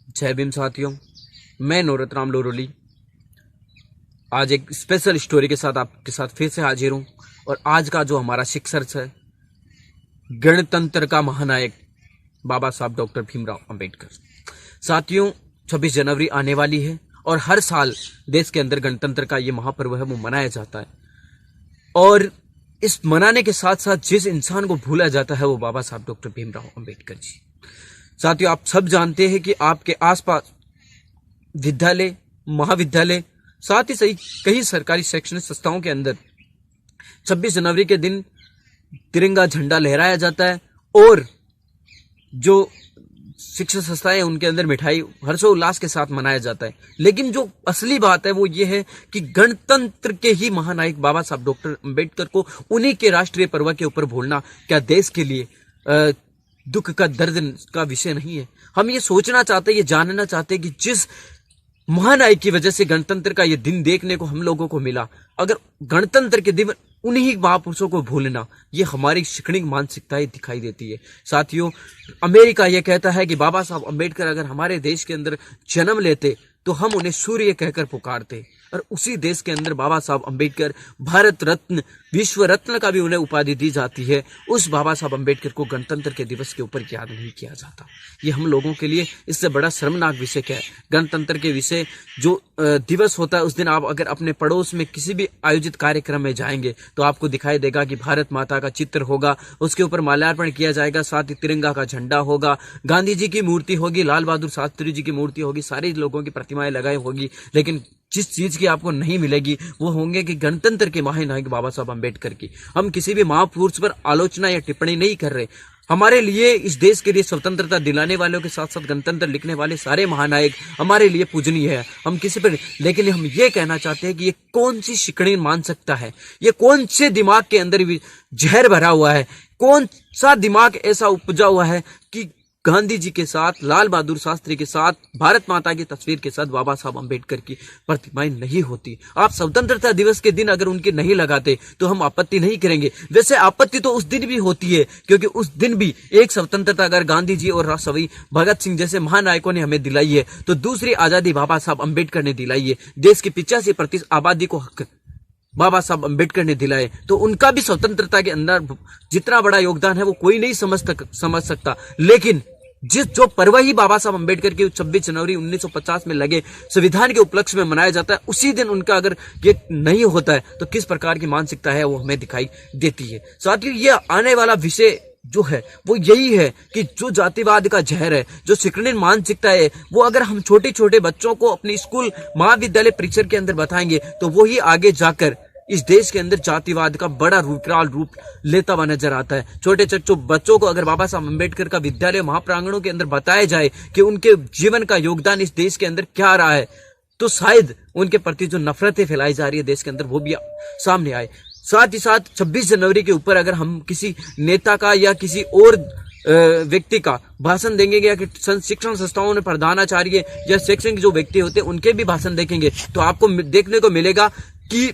जय भीम साथियों, मैं नूरतराम लोरोली आज एक स्पेशल स्टोरी के साथ आपके साथ फिर से हाजिर हूँ। और आज का जो हमारा शिक्षक है, गणतंत्र का महानायक बाबा साहब डॉक्टर भीमराव अंबेडकर। साथियों, 26 जनवरी आने वाली है और हर साल देश के अंदर गणतंत्र का ये महापर्व है वो मनाया जाता है। और इस मनाने के साथ साथ जिस इंसान को भूला जाता है वो बाबा साहब डॉक्टर भीमराव अंबेडकर जी। साथियों, आप सब जानते हैं कि आपके आसपास विद्यालय, महाविद्यालय, साथ ही सही कई सरकारी शैक्षणिक संस्थाओं के अंदर 26 जनवरी के दिन तिरंगा झंडा लहराया जाता है। और जो शिक्षण संस्थाएं उनके अंदर मिठाई हर्षोल्लास के साथ मनाया जाता है। लेकिन जो असली बात है वो ये है कि गणतंत्र के ही महानायक बाबा साहब डॉक्टर अंबेडकर को उन्हीं के राष्ट्रीय पर्व के ऊपर भूलना क्या देश के लिए दुख का, दर्द का विषय नहीं है। हम ये सोचना चाहते हैं, ये जानना चाहते हैं कि जिस महानायक की वजह से गणतंत्र का ये दिन देखने को हम लोगों को मिला, अगर गणतंत्र के दिन उन्हीं महापुरुषों को भूलना, ये हमारी शिक्षणिक मानसिकताएं दिखाई देती है। साथियों, अमेरिका ये कहता है कि बाबा साहब अंबेडकर अगर हमारे देश के अंदर जन्म लेते तो हम उन्हें सूर्य कहकर पुकारते। और उसी देश के अंदर बाबा साहब अंबेडकर भारत रत्न, विश्व रत्न का भी उन्हें उपाधि दी जाती है। उस बाबा साहब अंबेडकर को गणतंत्र के दिवस के ऊपर याद नहीं किया जाता। ये हम लोगों के लिए इससे बड़ा शर्मनाक विषय क्या है। गणतंत्र के विषय जो दिवस होता है, उस दिन आप अगर अपने पड़ोस में किसी भी आयोजित कार्यक्रम में जाएंगे तो आपको दिखाई देगा कि भारत माता का चित्र होगा, उसके ऊपर माल्यार्पण किया जाएगा, साथ ही तिरंगा का झंडा होगा, गांधी जी की मूर्ति होगी, लाल बहादुर शास्त्री जी की मूर्ति होगी, सारे लोगों की प्रतिमाएं लगाई होगी। लेकिन जिस चीज की आपको नहीं मिलेगी वो होंगे कि गणतंत्र के महानायक बाबा साहब अंबेडकर की। हम किसी भी महापुरुष पर आलोचना या टिप्पणी नहीं कर रहे। हमारे लिए, इस देश के लिए स्वतंत्रता दिलाने वालों के साथ साथ गणतंत्र लिखने वाले सारे महानायक हमारे लिए पूजनीय है। हम किसी पर, लेकिन हम ये कहना चाहते हैं कि ये कौन सी शिकड़ी मान सकता है, ये कौन से दिमाग के अंदर भी जहर भरा हुआ है, कौन सा दिमाग ऐसा उपजा हुआ है कि गांधी जी के साथ, लाल बहादुर शास्त्री के साथ, भारत माता की तस्वीर के साथ बाबा साहब अंबेडकर की प्रतिमाएं नहीं होती। आप स्वतंत्रता दिवस के दिन अगर उनके नहीं लगाते तो हम आपत्ति नहीं करेंगे। वैसे आपत्ति तो उस दिन भी होती है, क्योंकि उस दिन भी एक स्वतंत्रता अगर गांधी जी और राष्ट्रकवि भगत सिंह जैसे महानायकों ने हमें दिलाई है तो दूसरी आजादी बाबा साहब अंबेडकर ने दिलाई है। देश की 85% आबादी को हक बाबा साहब अंबेडकर ने दिलाए, तो उनका भी स्वतंत्रता के अंदर जितना बड़ा योगदान है वो कोई नहीं समझ सकता। लेकिन जो पर्व ही बाबा साहब अंबेडकर के 26 जनवरी 1950 में लगे संविधान के उपलक्ष्य में मनाया जाता है, उसी दिन उनका अगर ये नहीं होता है तो किस प्रकार की मानसिकता है वो हमें दिखाई देती है। साथियों, ये आने वाला विषय जो है वो यही है कि जो जातिवाद का जहर है, जो शिक्षण मानसिकता है, वो अगर हम छोटे छोटे बच्चों को अपनी स्कूल, महाविद्यालय परिसर के अंदर बताएंगे तो वो ही आगे जाकर इस देश के अंदर जातिवाद का बड़ा विकराल रूप लेता हुआ नजर आता है। छोटे छोटे बच्चों को अगर बाबा साहब अंबेडकर का विद्यालय, महाप्रांगणों के अंदर बताया जाए कि उनके जीवन का योगदान इस देश के अंदर क्या रहा है, तो शायद उनके प्रति जो नफरतें फैलाई जा रही है देश के अंदर वो भी सामने आए। साथ ही साथ 26 जनवरी के ऊपर अगर हम किसी नेता का या किसी और व्यक्ति का भाषण देंगे या कि शिक्षण संस्थाओं में प्रधानाचार्य या शैक्षणिक जो व्यक्ति होते हैं उनके भी भाषण देखेंगे तो आपको देखने को मिलेगा कि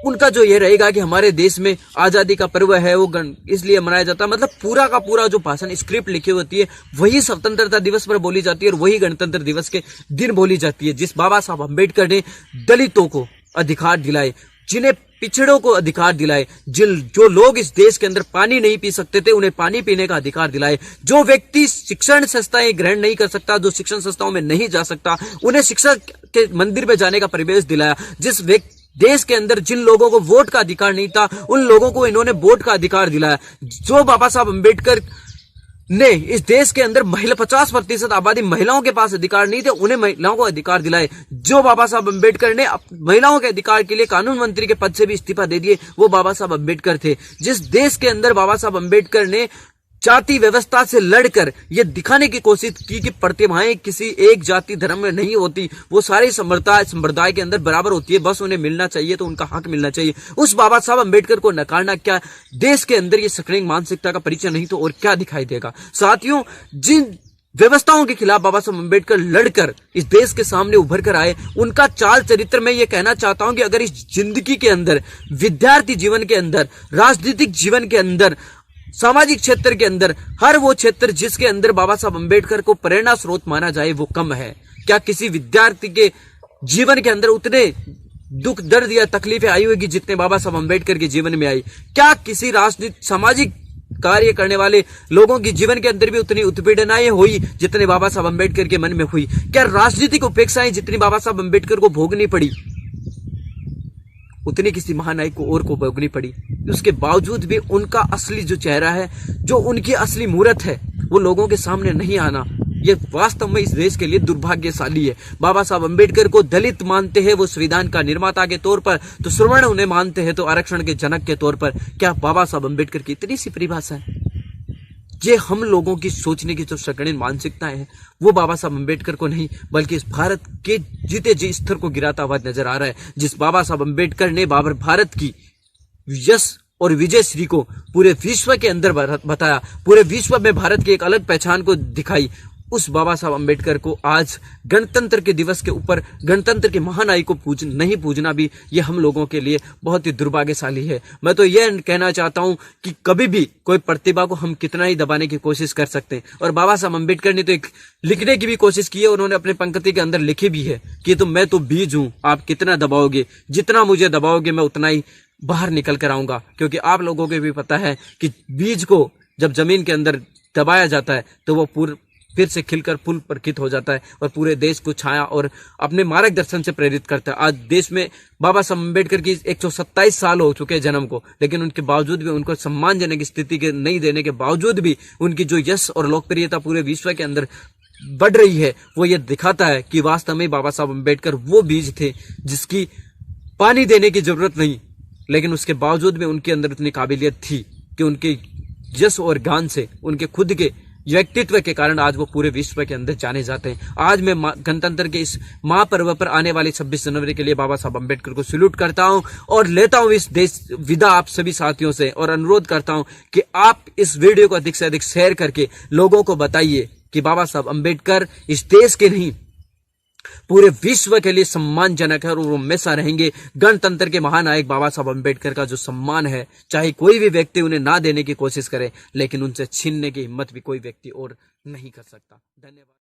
उनका जो ये रहेगा कि हमारे देश में आजादी का पर्व है वो इसलिए मनाया जाता है। मतलब पूरा का पूरा जो भाषण, स्क्रिप्ट लिखी होती है वही स्वतंत्रता दिवस पर बोली जाती है और वही गणतंत्र दिवस के दिन बोली जाती है। जिस बाबा साहब अंबेडकर ने दलितों को अधिकार दिलाए, जिन्हें पिछड़ों को अधिकार दिलाए, जो लोग इस देश के अंदर पानी नहीं पी सकते थे उन्हें पानी पीने का अधिकार दिलाए, जो व्यक्ति शिक्षण संस्थाएं ग्रहण नहीं कर सकता, जो शिक्षण संस्थाओं में नहीं जा सकता, उन्हें शिक्षा के मंदिर में जाने का परिवेश दिलाया, जिस व्यक्ति देश के अंदर जिन लोगों को वोट का अधिकार नहीं था उन लोगों को इन्होंने वोट का अधिकार दिलाया। जो बाबा साहब अंबेडकर ने इस देश के अंदर 50% आबादी महिलाओं के पास अधिकार नहीं थे, उन्हें महिलाओं को अधिकार दिलाए। जो बाबा साहब अंबेडकर ने महिलाओं के अधिकार के लिए कानून मंत्री के पद से भी इस्तीफा दे दिए, वो बाबा साहब अंबेडकर थे। जिस देश के अंदर बाबा साहब अंबेडकर ने जाति व्यवस्था से लड़कर यह दिखाने की कोशिश की कि प्रतिभाएं किसी एक जाति धर्म में नहीं होती, वो सारे संप्रदाय के अंदर बराबर होती है, बस उन्हें मिलना चाहिए तो उनका हक मिलना चाहिए। उस बाबा साहब अंबेडकर को नकारना क्या देश के अंदर ये शिक्षण मानसिकता का परिचय नहीं तो और क्या दिखाई देगा। साथियों, जिन व्यवस्थाओं के खिलाफ बाबा साहब अंबेडकर लड़कर इस देश के सामने उभर कर आए, उनका चाल चरित्र में यह कहना चाहता हूं कि अगर इस जिंदगी के अंदर, विद्यार्थी जीवन के अंदर, राजनीतिक जीवन के अंदर सामाजिक क्षेत्र के अंदर हर वो क्षेत्र जिसके अंदर बाबा साहब अम्बेडकर को प्रेरणा स्रोत माना जाए वो कम है। क्या किसी विद्यार्थी के जीवन के अंदर उतने दुख दर्द या तकलीफें आई होगी जितने बाबा साहब अम्बेडकर के जीवन में आई? क्या किसी राजनीतिक सामाजिक कार्य करने वाले लोगों के जीवन के अंदर भी उतनी उत्पीड़नाएं हुई जितने बाबा साहब अम्बेडकर के मन में हुई? क्या राजनीतिक उपेक्षाएं जितनी बाबा साहब अम्बेडकर को भोगनी पड़ी उतनी किसी महानायक को और को भोगनी पड़ी? उसके बावजूद भी उनका असली जो चेहरा है, जो उनकी असली मूर्त है, वो लोगों के सामने नहीं आना, ये वास्तव में इस देश के लिए दुर्भाग्यशाली है। बाबा साहब अम्बेडकर को दलित मानते हैं वो संविधान का निर्माता के तौर पर, तो श्रवण उन्हें मानते हैं तो आरक्षण के जनक के तौर पर। क्या बाबा साहब अम्बेडकर की इतनी सी परिभाषा है? ये हम लोगों की सोचने की जो संकीर्ण मानसिकताएं हैं वो बाबा साहब अम्बेडकर को नहीं बल्कि इस भारत के जीते जी स्तर को गिराता हुआ नजर आ रहा है। जिस बाबा साहब अम्बेडकर ने भारत की यश और विजय श्री को पूरे विश्व के अंदर बताया, पूरे विश्व में भारत की एक अलग पहचान को दिखाई, उस बाबा साहब अम्बेडकर को आज गणतंत्र के दिवस के ऊपर गणतंत्र के महानायक को नहीं पूजना भी ये हम लोगों के लिए बहुत ही दुर्भाग्यशाली है। मैं तो यह कहना चाहता हूं कि कभी भी कोई प्रतिभा को हम कितना ही दबाने की कोशिश कर सकते हैं, और बाबा साहब अम्बेडकर ने तो एक लिखने की भी कोशिश की है। उन्होंने अपने पंक्ति के अंदर लिखी भी है कि मैं तो बीज हूं, आप कितना दबाओगे, जितना मुझे दबाओगे मैं उतना ही बाहर निकल कर आऊंगा। क्योंकि आप लोगों को भी पता है कि बीज को जब जमीन के अंदर दबाया जाता है तो वो फिर से खिलकर फूल प्रकित हो जाता है और पूरे देश को छाया और अपने मार्गदर्शन से प्रेरित करता है। आज देश में बाबा साहब अम्बेडकर की 127 साल हो चुके हैं जन्म को, लेकिन उनके बावजूद भी उनको सम्मानजनक स्थिति के नहीं देने के बावजूद भी उनकी जो यश और लोकप्रियता पूरे विश्व के अंदर बढ़ रही है, वो ये दिखाता है कि वास्तव में बाबा साहब अम्बेडकर वो बीज थे जिसकी पानी देने की जरूरत नहीं, लेकिन उसके बावजूद भी उनके अंदर इतनी काबिलियत थी कि उनके यश और ज्ञान से, उनके खुद के व्यक्तित्व के कारण आज वो पूरे विश्व के अंदर जाने जाते हैं। आज मैं गणतंत्र के इस महापर्व पर आने वाली 26 जनवरी के लिए बाबा साहब अम्बेडकर को सैल्यूट करता हूं और लेता हूं इस देश विदा आप सभी साथियों से, और अनुरोध करता हूं कि आप इस वीडियो को अधिक से अधिक शेयर करके लोगों को बताइए कि बाबा साहब अम्बेडकर इस देश के नहीं पूरे विश्व के लिए सम्मानजनक है और वो हमेशा रहेंगे। गणतंत्र के महानायक बाबा साहब अम्बेडकर का जो सम्मान है, चाहे कोई भी व्यक्ति उन्हें ना देने की कोशिश करे, लेकिन उनसे छीनने की हिम्मत भी कोई व्यक्ति और नहीं कर सकता। धन्यवाद।